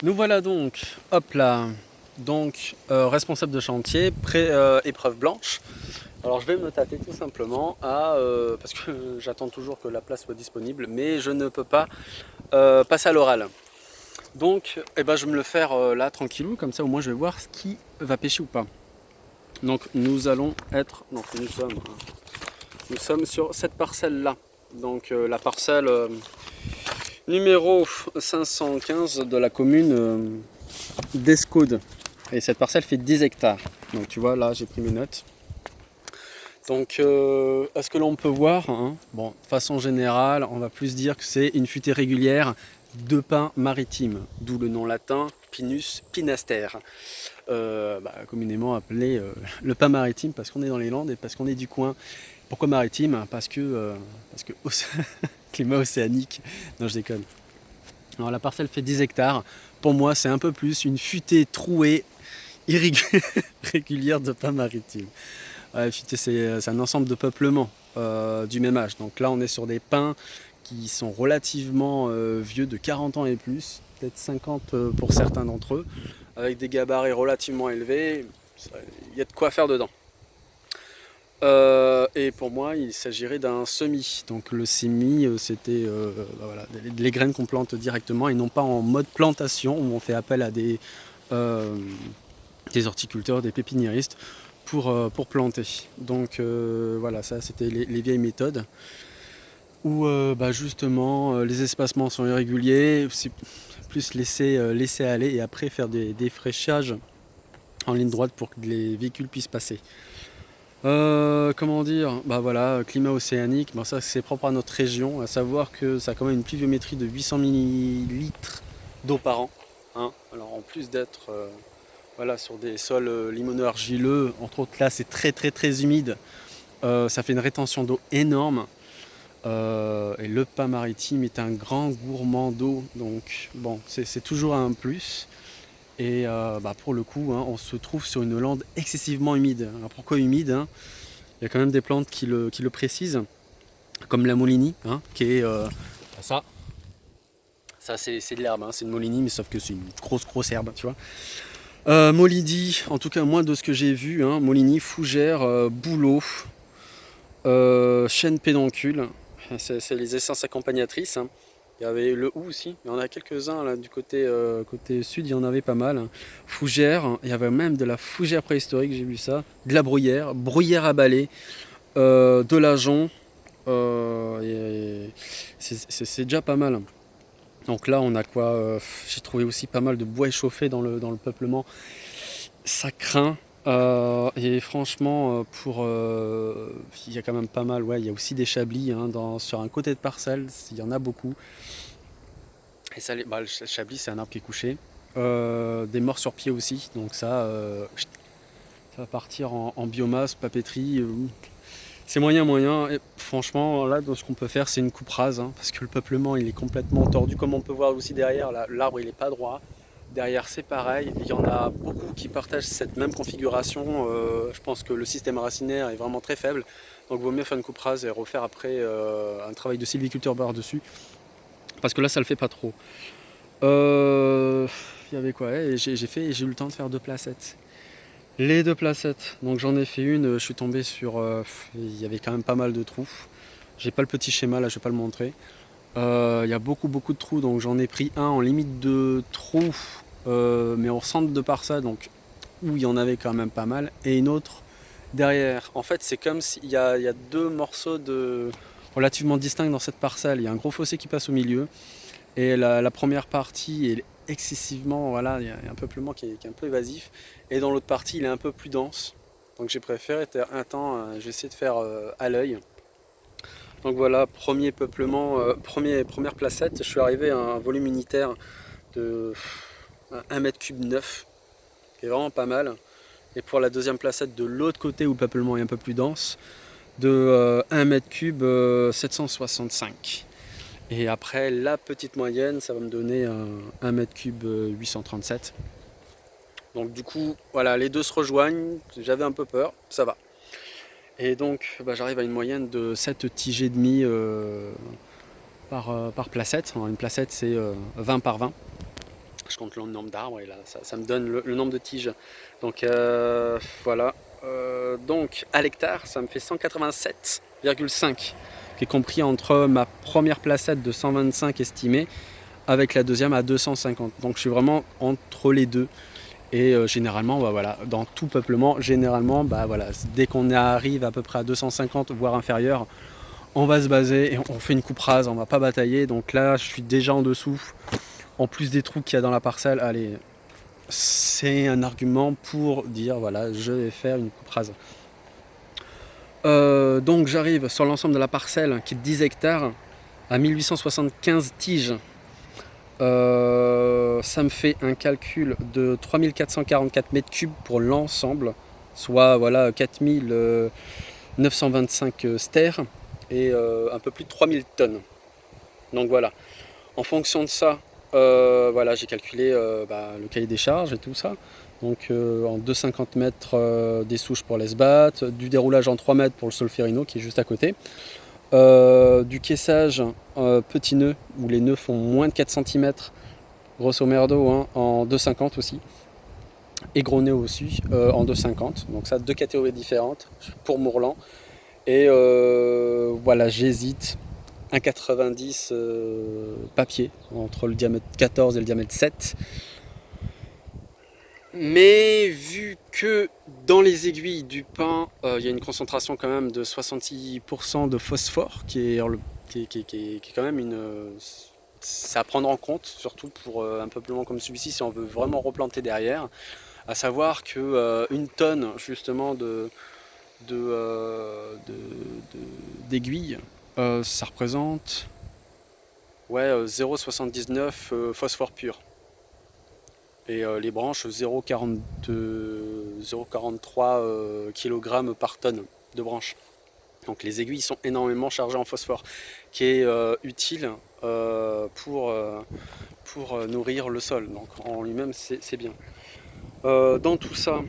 Nous voilà donc, hop là, donc responsable de chantier, épreuve blanche. Alors je vais me tâter tout simplement parce que j'attends toujours que la place soit disponible, mais je ne peux pas passer à l'oral. Donc je vais me le faire là tranquillou, comme ça au moins je vais voir ce qui va pêcher ou pas. Donc nous sommes sur cette parcelle là. Donc la parcelle numéro 515 de la commune d'Escaudes. Et cette parcelle fait 10 hectares. Donc tu vois, là j'ai pris mes notes. Donc à ce que l'on peut voir, hein, bon, de façon générale, on va plus dire que c'est une futée régulière de pin maritime, d'où le nom latin Pinus pinaster, communément appelé le pin maritime parce qu'on est dans les Landes et parce qu'on est du coin. Pourquoi maritime? Parce que climat océanique. Non, je déconne. Alors la parcelle fait 10 hectares. Pour moi, c'est un peu plus une futée trouée irrégulière de pins maritimes. Ouais, futée, c'est un ensemble de peuplements du même âge. Donc là, on est sur des pins qui sont relativement vieux, de 40 ans et plus, peut-être 50 pour certains d'entre eux, avec des gabarits relativement élevés. Il y a de quoi faire dedans. Et pour moi, il s'agirait d'un semis. Donc le semis, c'était les graines qu'on plante directement et non pas en mode plantation où on fait appel à euh, des horticulteurs, des pépiniéristes pour planter. Donc voilà, ça c'était les vieilles méthodes où justement les espacements sont irréguliers, c'est plus laisser aller et après faire des fraîchages en ligne droite pour que les véhicules puissent passer. Comment dire? Bah voilà, climat océanique, bon ça c'est propre à notre région, à savoir que ça a quand même une pluviométrie de 800 millilitres d'eau par an, hein. Alors en plus d'être sur des sols limoneux argileux, entre autres là c'est très très très humide, ça fait une rétention d'eau énorme. Et le pin maritime est un grand gourmand d'eau, donc bon c'est toujours un plus. Et pour le coup, hein, on se trouve sur une lande excessivement humide. Alors pourquoi humide, hein? Il y a quand même des plantes qui le précisent, comme la Molini, hein, qui est ça. Ça c'est de l'herbe, hein, c'est une Molini, mais sauf que c'est une grosse herbe, tu vois. Molidi, en tout cas moi de ce que j'ai vu, hein, Molini, fougère, bouleau, chêne pédoncule, c'est les essences accompagnatrices, hein. Il y avait le hou aussi, il y en a quelques-uns là du côté sud, il y en avait pas mal. Fougère, il y avait même de la fougère préhistorique, j'ai vu ça, de la bruyère à balai, de l'ajonc, c'est déjà pas mal. Donc là on a quoi, j'ai trouvé aussi pas mal de bois échauffé dans le peuplement, ça craint. Et franchement, il y a quand même pas mal, ouais, il y a aussi des chablis, hein, sur un côté de parcelle, il y en a beaucoup. Et ça, le chablis, c'est un arbre qui est couché. Des morts sur pied aussi, donc ça va partir en biomasse, papeterie. C'est moyen. Et franchement, là, ce qu'on peut faire, c'est une coupe rase, hein, parce que le peuplement, il est complètement tordu, comme on peut voir aussi derrière. L'arbre, il n'est pas droit. Derrière, c'est pareil. Il y en a beaucoup qui partagent cette même configuration. Je pense que le système racinaire est vraiment très faible. Donc, il vaut mieux faire une coupe rase et refaire après un travail de sylviculteur par-dessus. Parce que là, ça le fait pas trop. Il y avait quoi, ouais, j'ai eu le temps de faire 2 placettes. Les 2 placettes, donc j'en ai fait une, je suis tombé sur. Il y avait quand même pas mal de trous. J'ai pas le petit schéma là, je vais pas le montrer. Il y a beaucoup de trous, donc j'en ai pris un en limite de trous, mais au centre de parcelle, donc où il y en avait quand même pas mal, et une autre derrière. En fait, c'est comme s'il y a 2 morceaux relativement distincts dans cette parcelle. Il y a un gros fossé qui passe au milieu. Et la première partie est excessivement, voilà, il y a un peuplement qui est un peu évasif. Et dans l'autre partie, il est un peu plus dense. Donc j'ai préféré un temps, j'ai essayé de faire à l'œil. Donc voilà, premier peuplement, première placette. Je suis arrivé à un volume unitaire de 1 m3 neuf, qui est vraiment pas mal. Et pour la deuxième placette de l'autre côté où le peuplement est un peu plus dense, de 1 m3 765. Et après, la petite moyenne, ça va me donner un 1 m3 837. Donc du coup, voilà, les deux se rejoignent. J'avais un peu peur, ça va. Et donc, j'arrive à une moyenne de 7 tiges et demi par placette. Alors, une placette, c'est 20 par 20. Je compte le nombre d'arbres et là ça me donne le nombre de tiges. Donc voilà. Donc à l'hectare, ça me fait 187,5, qui est compris entre ma première placette de 125 estimée avec la deuxième à 250. Donc je suis vraiment entre les deux. Et généralement, bah, voilà, dans tout peuplement, généralement, bah, voilà, dès qu'on arrive à peu près à 250 voire inférieur, on va se baser et on fait une coupe rase, on va pas batailler. Donc là, je suis déjà en dessous. En plus des trous qu'il y a dans la parcelle, allez, c'est un argument pour dire voilà, je vais faire une coupe rase. Donc j'arrive sur l'ensemble de la parcelle qui est 10 hectares à 1875 tiges. Ça me fait un calcul de 3444 mètres cubes pour l'ensemble, soit voilà 4925 stères et un peu plus de 3000 tonnes. Donc voilà, en fonction de ça, voilà, j'ai calculé le cahier des charges et tout ça. Donc en 250 mètres des souches pour les sbats, du déroulage en 3 mètres pour le solferino qui est juste à côté. Du caissage petit nœud où les nœuds font moins de 4 cm grosso merdo hein, en 2,50 aussi et gros nœud aussi en 2,50. Donc ça, deux catégories différentes pour Mourlan. Et voilà, j'hésite 1,90 papier entre le diamètre 14 et le diamètre 7. Mais vu que dans les aiguilles du pain, il y a une concentration quand même de 66% de phosphore, qui est quand même c'est à prendre en compte, surtout pour un peuplement comme celui-ci, si on veut vraiment replanter derrière. À savoir que une tonne justement d'aiguilles, ça représente 0,79 phosphore pur. Et les branches 0,43 kg par tonne de branches. Donc les aiguilles sont énormément chargées en phosphore, qui est utile pour nourrir le sol. Donc en lui-même c'est bien. Dans tout ça,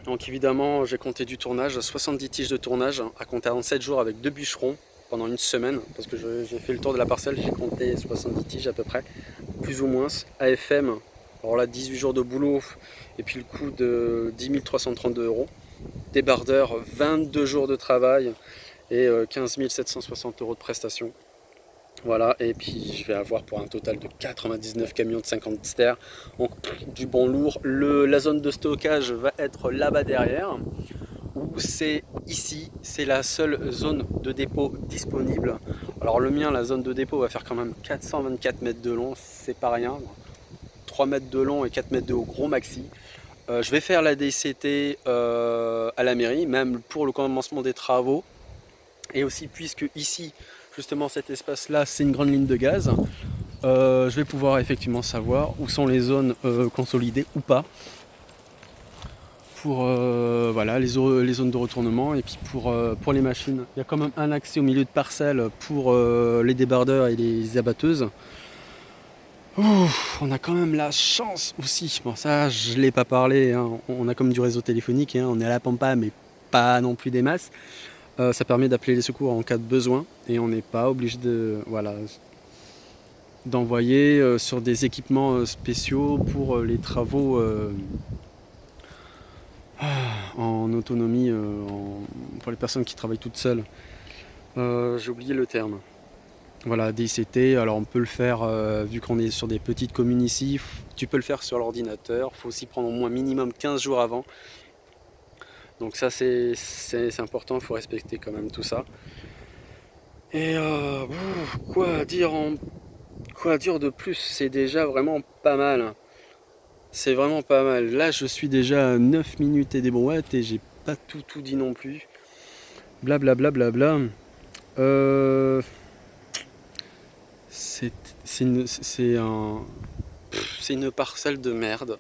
donc évidemment j'ai compté du tournage, 70 tiges de tournage à compter en 7 jours avec 2 bûcherons pendant une semaine, parce que j'ai fait le tour de la parcelle, j'ai compté 70 tiges à peu près, plus ou moins, AFM. Alors là, 18 jours de boulot et puis le coût de 10 332 €. Débardeur, 22 jours de travail et 15 760 € de prestations. Voilà, et puis je vais avoir pour un total de 99 camions de 50 stères. Donc du bon lourd. La zone de stockage va être là-bas derrière. Où c'est ici, c'est la seule zone de dépôt disponible. Alors le mien, la zone de dépôt va faire quand même 424 mètres de long, c'est pas rien. 3 mètres de long et 4 mètres de haut, gros maxi. Je vais faire la DCT à la mairie, même pour le commencement des travaux. Et aussi puisque ici, justement cet espace-là, c'est une grande ligne de gaz, je vais pouvoir effectivement savoir où sont les zones consolidées ou pas. Pour voilà, les zones de retournement et puis pour les machines. Il y a quand même un accès au milieu de parcelles pour les débardeurs et les abatteuses. On a quand même la chance aussi, bon ça je ne l'ai pas parlé, hein. On a comme du réseau téléphonique, hein. On est à la pampa mais pas non plus des masses. Ça permet d'appeler les secours en cas de besoin et on n'est pas obligé d'envoyer sur des équipements spéciaux pour les travaux en autonomie pour les personnes qui travaillent toutes seules. J'ai oublié le terme. Voilà, DCT, alors on peut le faire, vu qu'on est sur des petites communes ici, tu peux le faire sur l'ordinateur, il faut aussi prendre au moins minimum 15 jours avant. Donc ça c'est important, il faut respecter quand même tout ça. Et quoi dire de plus, c'est déjà vraiment pas mal. C'est vraiment pas mal. Là je suis déjà à 9 minutes et des brouettes et j'ai pas tout dit non plus. Blablabla. C'est une parcelle de merde.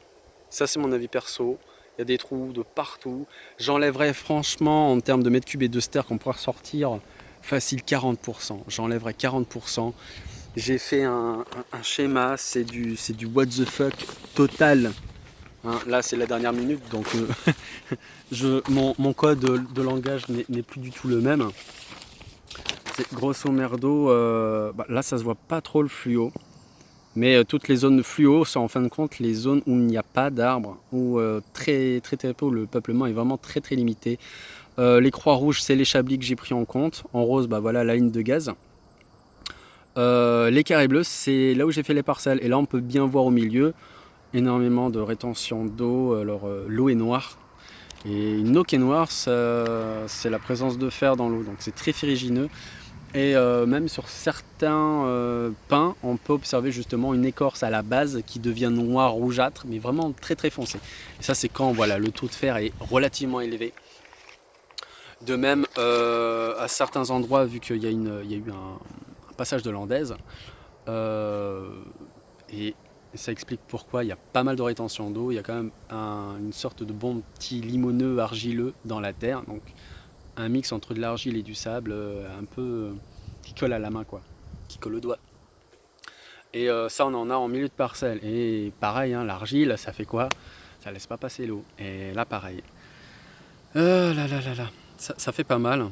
Ça c'est mon avis perso. Il y a des trous de partout. J'enlèverais franchement en termes de mètres cubes et de stères qu'on pourrait ressortir facile 40%. J'enlèverais 40%. J'ai fait un schéma, c'est du what the fuck total. Hein, là c'est la dernière minute donc mon code de langage n'est plus du tout le même. C'est grosso merdo, là ça se voit pas trop le fluo. Mais toutes les zones fluo sont en fin de compte les zones où il n'y a pas d'arbres, où très peu, où le peuplement est vraiment très limité. Les croix rouges, c'est les chablis que j'ai pris en compte. En rose, bah voilà la ligne de gaz. Les carrés bleus, c'est là où j'ai fait les parcelles. Et là, on peut bien voir au milieu énormément de rétention d'eau. Alors, l'eau est noire. Et une eau qui est noire, c'est la présence de fer dans l'eau. Donc, c'est très ferrugineux. Et même sur certains pins, on peut observer justement une écorce à la base qui devient noire rougeâtre, mais vraiment très foncé. Et ça, c'est quand voilà, le taux de fer est relativement élevé. De même, à certains endroits, vu qu'il y a eu un passage de landaise, et ça explique pourquoi il y a pas mal de rétention d'eau. Il y a quand même une sorte de bon petit limoneux argileux dans la terre. Donc, un mix entre de l'argile et du sable, un peu qui colle à la main, quoi, qui colle au doigt. Et ça, on en a en milieu de parcelle. Et pareil, hein, l'argile, ça fait quoi? Ça laisse pas passer l'eau. Et là, pareil. Là. Ça fait pas mal.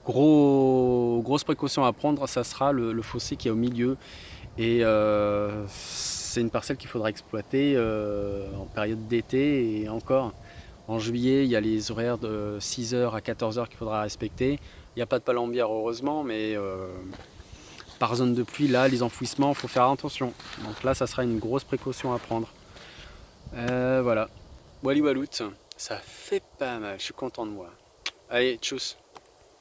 Grosse précaution à prendre, ça sera le fossé qui est au milieu. Et c'est une parcelle qu'il faudra exploiter en période d'été et encore. En juillet, il y a les horaires de 6h à 14h qu'il faudra respecter. Il n'y a pas de palambière heureusement, mais par zone de pluie, là, les enfouissements, il faut faire attention. Donc là, ça sera une grosse précaution à prendre. Voilà. Wally Walout, ça fait pas mal, je suis content de moi. Allez, tchuss.